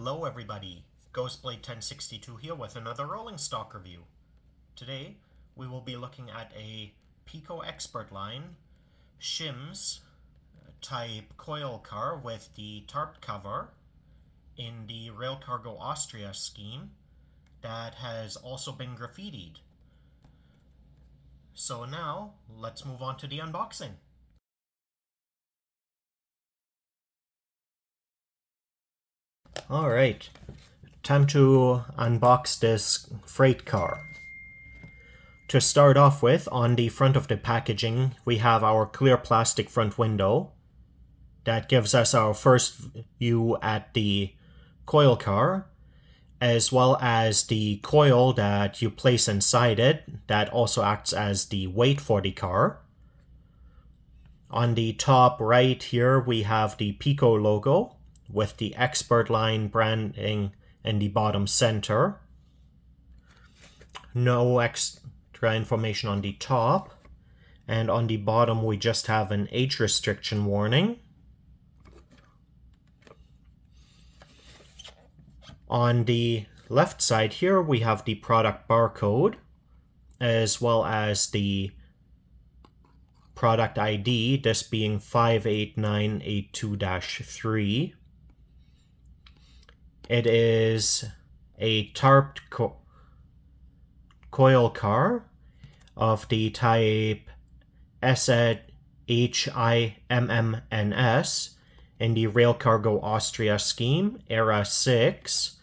Hello everybody, Ghostblade 1062 here with another rolling stock review. Today we will be looking at a Piko Expert line Shimmns type coil car with the tarp cover in the Rail Cargo Austria scheme that has also been graffitied. So now let's move on to the unboxing. Alright, time to unbox this freight car. To start off with, on the front of the packaging, we have our clear plastic front window. That gives us our first view at the coil car, as well as the coil that you place inside it, that also acts as the weight for the car. On the top right here, we have the Piko logo, with the Expert line branding in the bottom center. No extra information on the top. And on the bottom we just have an age restriction warning. On the left side here we have the product barcode, as well as the product ID, this being 58982-3. It is a tarped coil car of the type SHIMMNS in the Rail Cargo Austria scheme, Era 6,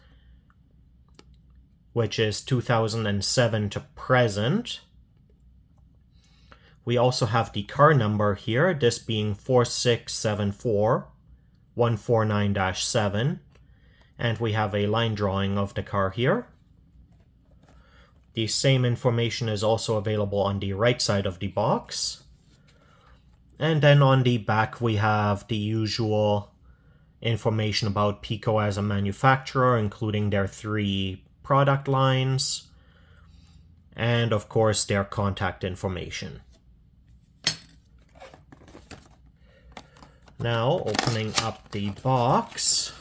which is 2007 to present. We also have the car number here, this being 4674149-7. And we have a line drawing of the car here. The same information is also available on the right side of the box. And then on the back we have the usual information about Piko as a manufacturer, including their 3 product lines, and of course their contact information. Now, opening up the box,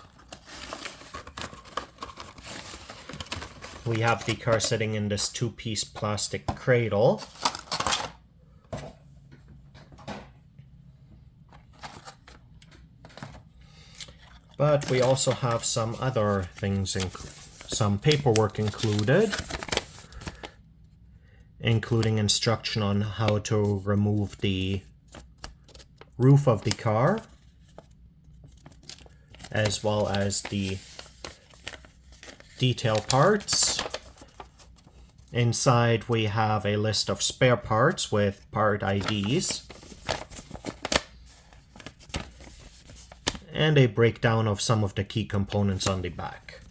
we have the car sitting in this 2-piece plastic cradle. But we also have some other things, some paperwork included, including instruction on how to remove the roof of the car, as well as the detail parts. Inside we have a list of spare parts with part IDs, and a breakdown of some of the key components on the back.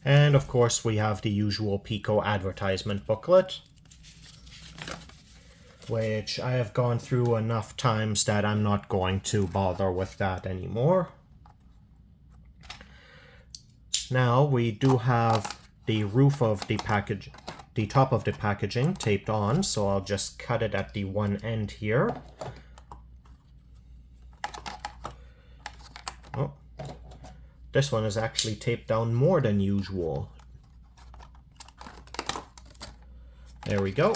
And of course we have the usual Piko advertisement booklet, which I have gone through enough times that I'm not going to bother with that anymore. Now we do have the roof of the package, the top of the packaging taped on, so I'll just cut it at the one end here. Oh, this one is actually taped down more than usual. There we go.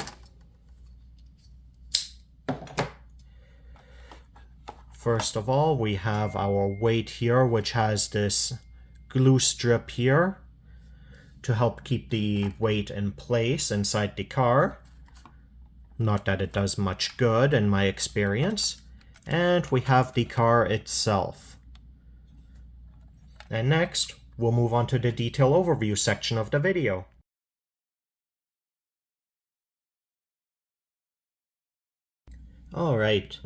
First of all, we have our weight here, which has this glue strip here to help keep the weight in place inside the car. Not that it does much good in my experience. And we have the car itself. And next, we'll move on to the detail overview section of the video. Alright,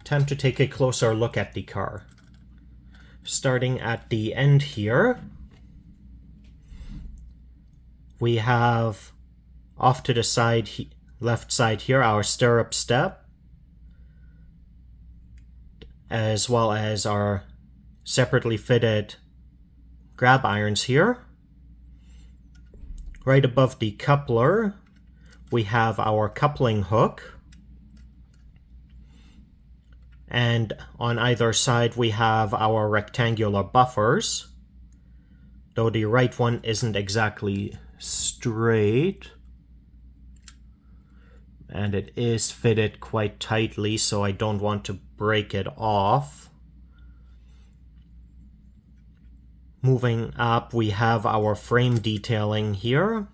time to take a closer look at the car. Starting at the end here, we have off to the side, left side here, our stirrup step, as well as our separately fitted grab irons here. Right above the coupler, we have our coupling hook, And on either side we have our rectangular buffers, though the right one isn't exactly straight. And it is fitted quite tightly, so I don't want to break it off. Moving up, we have our frame detailing here,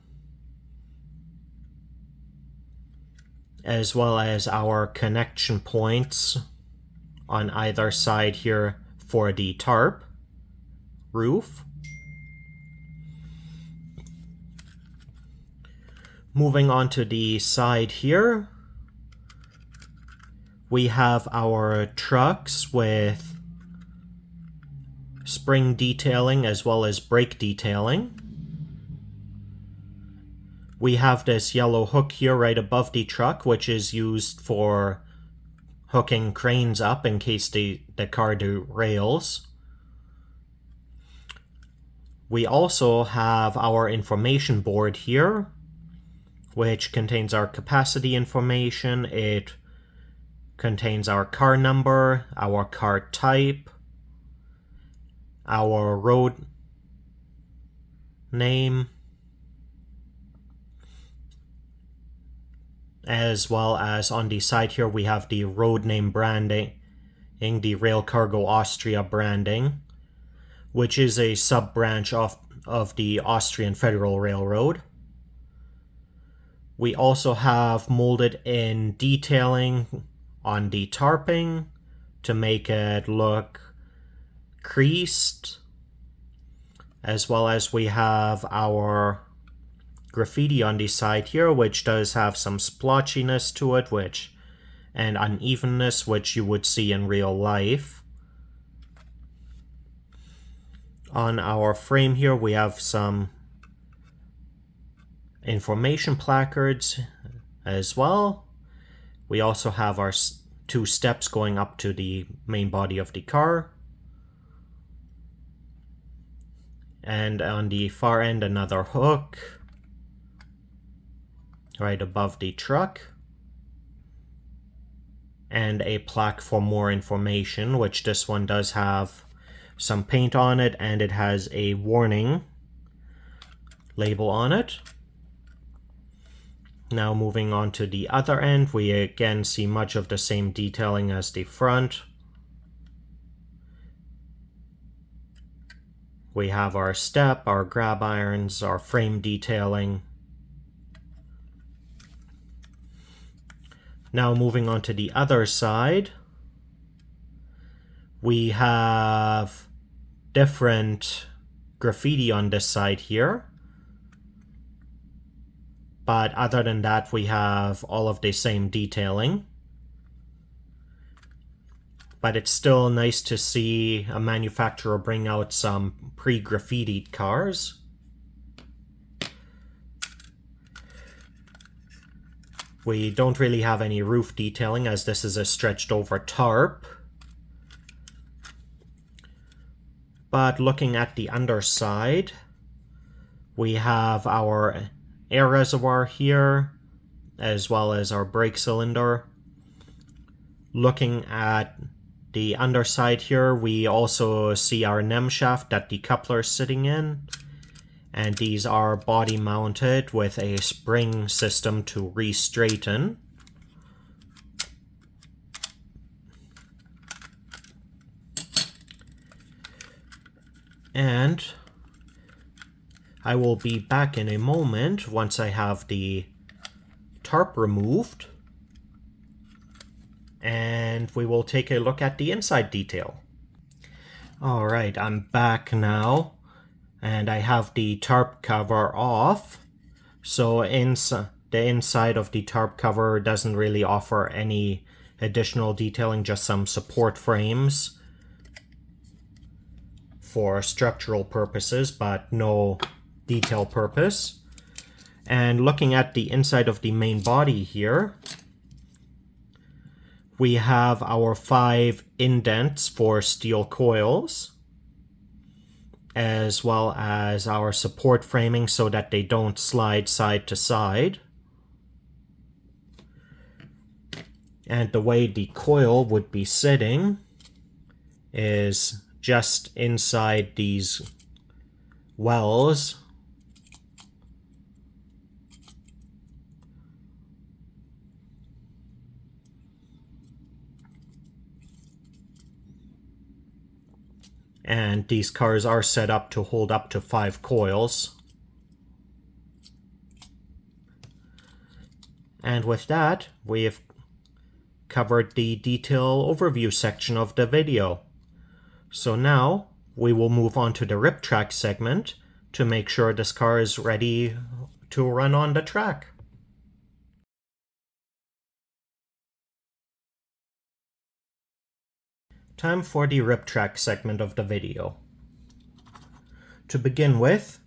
as well as our connection points on either side here for the tarp roof. Moving on to the side here, we have our trucks with spring detailing as well as brake detailing. We have this yellow hook here right above the truck, which is used for hooking cranes up in case the car derails. We also have our information board here, which contains our capacity information. It contains our car number, our car type, our road name, as well as on the side here we have the road name branding, the Rail Cargo Austria branding, which is a sub-branch of the Austrian Federal Railroad. We also have molded in detailing on the tarping to make it look creased, as well as we have our graffiti on the side here, which does have some splotchiness to it, and unevenness, which you would see in real life. On our frame here we have some information placards as well. We also have our two steps going up to the main body of the car. And on the far end, another hook right above the truck. And a plaque for more information, which this one does have some paint on it, and it has a warning label on it. Now moving on to the other end, we again see much of the same detailing as the front. We have our step, our grab irons, our frame detailing. Now moving on to the other side, we have different graffiti on this side here. But other than that, we have all of the same detailing. But it's still nice to see a manufacturer bring out some pre-graffitied cars. We don't really have any roof detailing, as this is a stretched over tarp. But looking at the underside, we have our air reservoir here, as well as our brake cylinder. Looking at the underside here, we also see our NEM shaft that the coupler is sitting in. And these are body mounted with a spring system to re-straighten. And I will be back in a moment once I have the tarp removed, and we will take a look at the inside detail. Alright, I'm back now, and I have the tarp cover off. So the inside of the tarp cover doesn't really offer any additional detailing, just some support frames for structural purposes, but no detail purpose. And looking at the inside of the main body here, we have our 5 indents for steel coils, as well as our support framing so that they don't slide side to side, And the way the coil would be sitting is just inside these wells. And these cars are set up to hold up to 5 coils. And with that, we have covered the detail overview section of the video. So now we will move on to the rip track segment to make sure this car is ready to run on the track. Time for the rip track segment of the video. To begin with,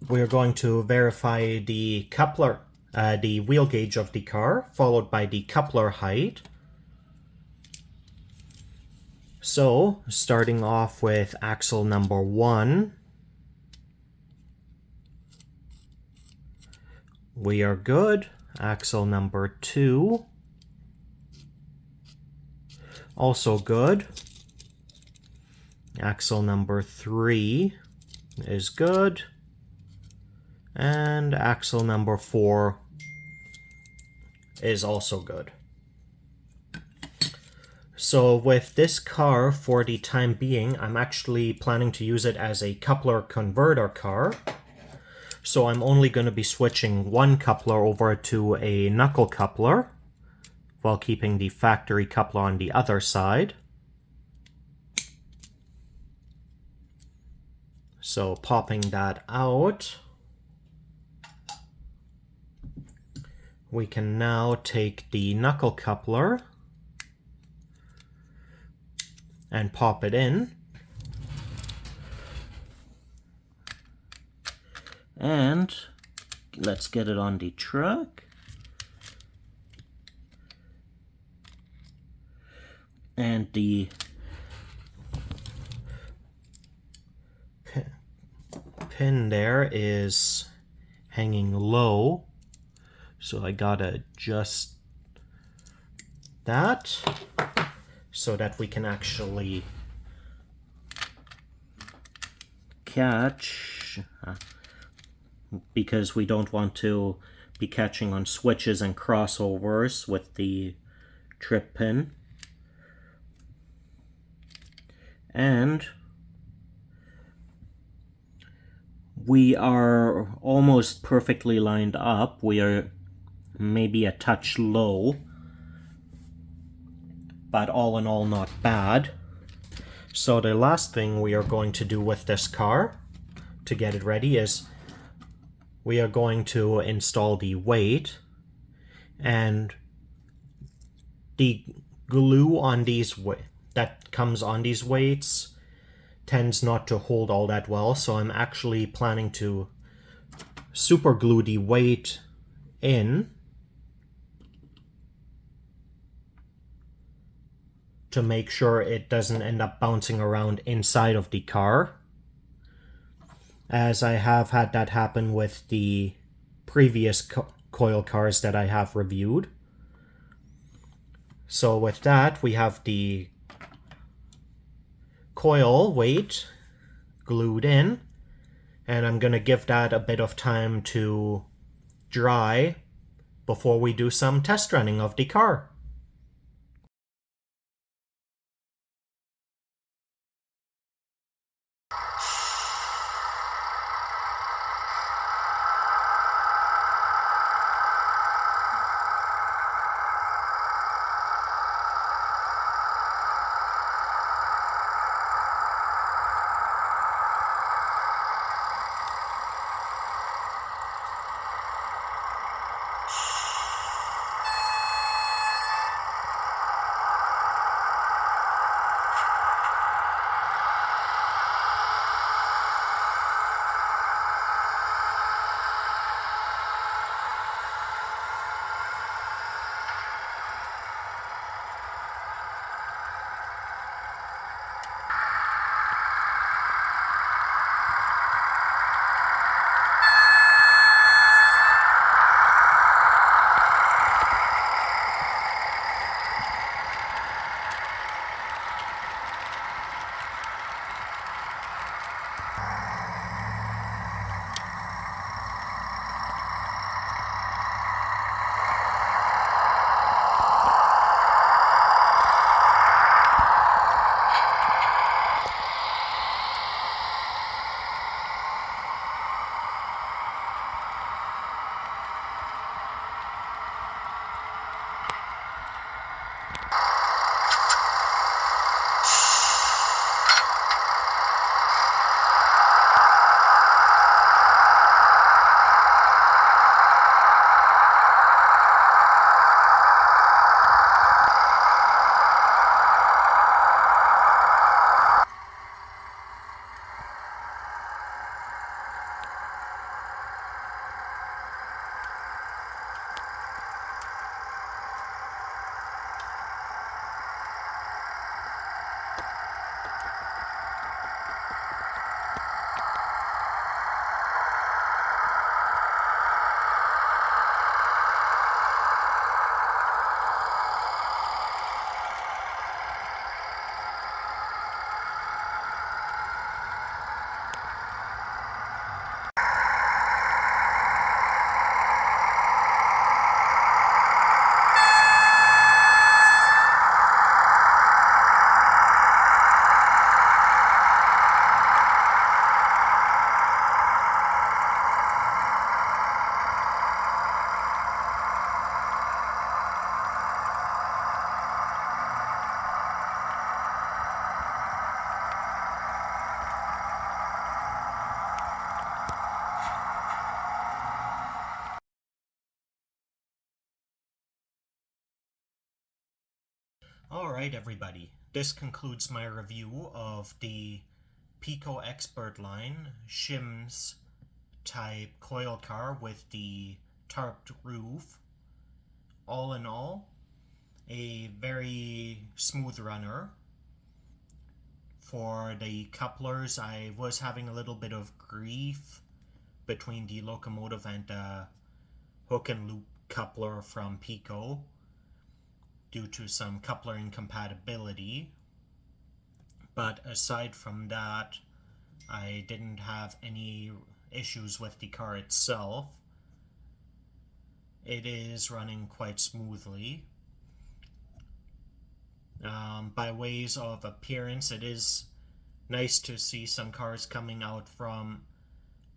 we're going to verify the coupler, the wheel gauge of the car, followed by the coupler height. So, starting off with axle number 1, we are good. Axle number 2, also good. Axle number 3 is good. And axle number 4 is also good. So with this car, for the time being, I'm actually planning to use it as a coupler converter car. So I'm only going to be switching one coupler over to a knuckle coupler, while keeping the factory coupler on the other side. So popping that out, we can now take the knuckle coupler and pop it in. And let's get it on the truck. And the pin there is hanging low, so I gotta adjust that so that we can actually catch, because we don't want to be catching on switches and crossovers with the trip pin. And we are almost perfectly lined up. We are maybe a touch low, but all in all not bad. So the last thing we are going to do with this car to get it ready is we are going to install the weight, and the glue on these that comes on these weights tends not to hold all that well, so I'm actually planning to super glue the weight in to make sure it doesn't end up bouncing around inside of the car, as I have had that happen with the previous coil cars that I have reviewed. So with that, we have the coil weight glued in, and I'm going to give that a bit of time to dry before we do some test running of the car. Alright everybody, this concludes my review of the Piko Expert line Shimmns type coil car with the tarped roof. All in all, a very smooth runner. For the couplers, I was having a little bit of grief between the locomotive and the hook and loop coupler from Piko due to some coupler incompatibility. But aside from that, I didn't have any issues with the car itself. It is running quite smoothly. By ways of appearance, it is nice to see some cars coming out from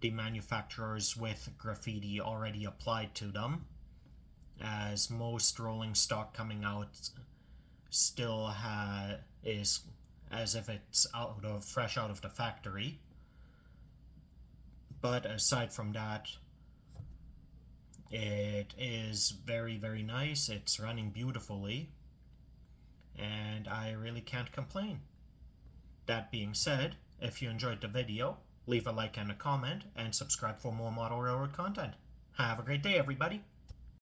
the manufacturers with graffiti already applied to them, as most rolling stock coming out still is as if it's fresh out of the factory. But aside from that, it is very, very nice. It's running beautifully, and I really can't complain. That being said, if you enjoyed the video, leave a like and a comment, and subscribe for more model railroad content. Have a great day, everybody!